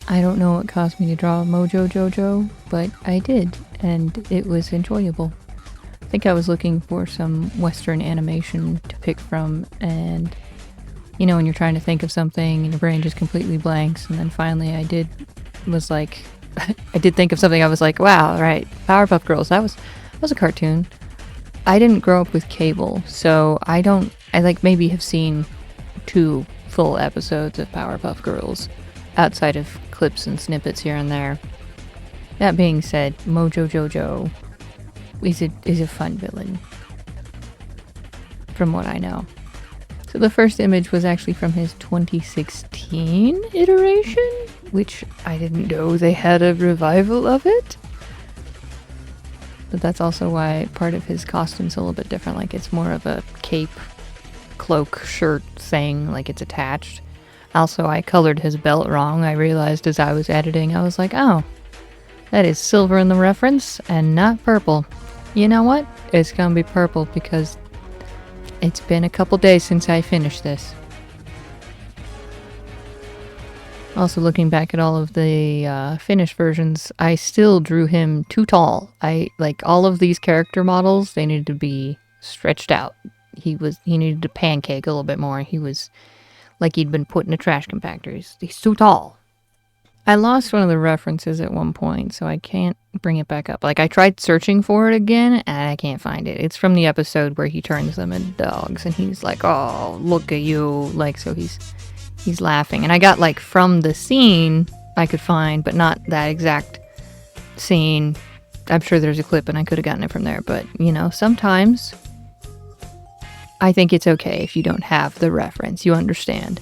I don't know what caused me to draw Mojo Jojo, but I did, and it was enjoyable. I think I was looking for some Western animation to pick from, and you know, when you're trying to think of something and your brain just completely blanks, and then finally I did think of something. I was like, wow, right, Powerpuff Girls. That was a cartoon. I didn't grow up with cable, so I like maybe have seen 2 full episodes of Powerpuff Girls outside of clips and snippets here and there. That being said, Mojo Jojo is a fun villain, from what I know. So the first image was actually from his 2016 iteration, which I didn't know they had a revival of it. But that's also why part of his costume's a little bit different. Like, it's more of a cape, cloak, shirt thing, like it's attached. Also, I colored his belt wrong. I realized as I was editing, I was like, oh, that is silver in the reference and not purple. You know what? It's gonna be purple because it's been a couple days since I finished this. Also, looking back at all of the finished versions, I still drew him too tall. Like all of these character models, they needed to be stretched out. He needed to pancake a little bit more. He was like he'd been put in a trash compactor. He's too tall. I lost one of the references at one point, so I can't bring it back up. Like, I tried searching for it again, and I can't find it. It's from the episode where he turns them into dogs, and he's like, oh, look at you. Like, so he's laughing. And I got, like, from the scene I could find, but not that exact scene. I'm sure there's a clip, and I could have gotten it from there. But, you know, sometimes I think it's okay if you don't have the reference. You understand.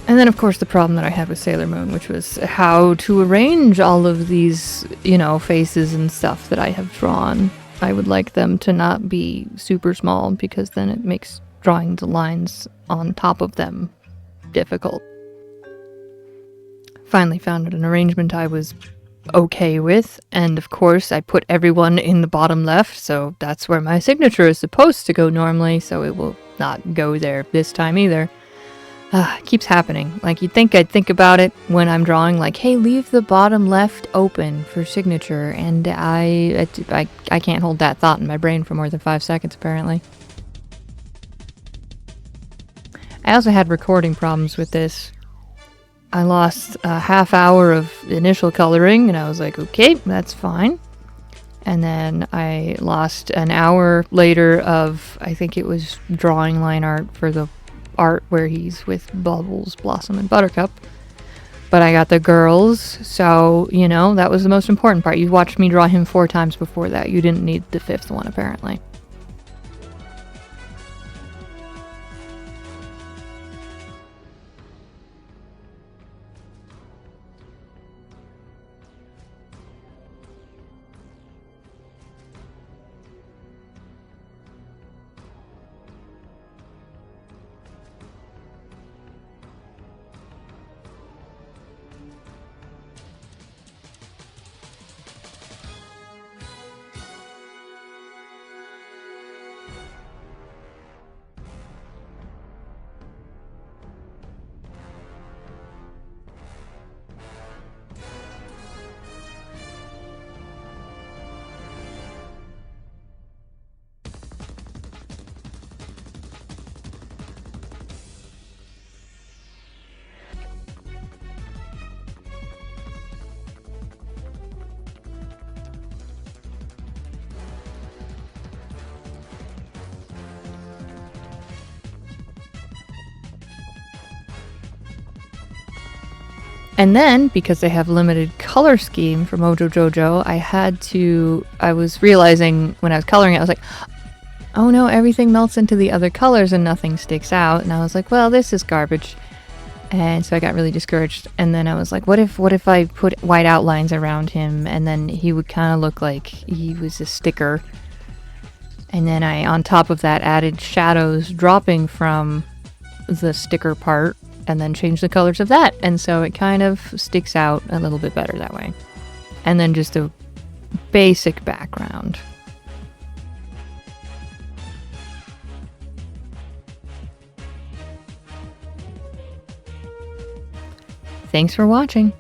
And then, of course, the problem that I had with Sailor Moon, which was how to arrange all of these, you know, faces and stuff that I have drawn. I would like them to not be super small, because then it makes drawing the lines on top of them difficult. Finally found an arrangement I was okay with, and of course I put everyone in the bottom left, so that's where my signature is supposed to go normally, so it will not go there this time either. It keeps happening. Like, you'd think I'd think about it when I'm drawing, like, hey, leave the bottom left open for signature, and I can't hold that thought in my brain for more than 5 seconds, apparently. I also had recording problems with this. I lost a half hour of initial coloring, and I was like, okay, that's fine. And then I lost an hour later of, I think it was drawing line art for the art where he's with Bubbles, Blossom, and Buttercup. But I got the girls, so, you know, that was the most important part. You watched me draw him 4 times before that. You didn't need the 5th one, apparently. And then, because they have limited color scheme for Mojo Jojo, I was realizing when I was coloring it, I was like, oh no, everything melts into the other colors and nothing sticks out. And I was like, well, this is garbage. And so I got really discouraged. And then I was like, what if I put white outlines around him and then he would kind of look like he was a sticker. And then I, on top of that, added shadows dropping from the sticker part and then changed the colors of that. And so it kind of sticks out a little bit better that way. And then just a basic background. Thanks for watching.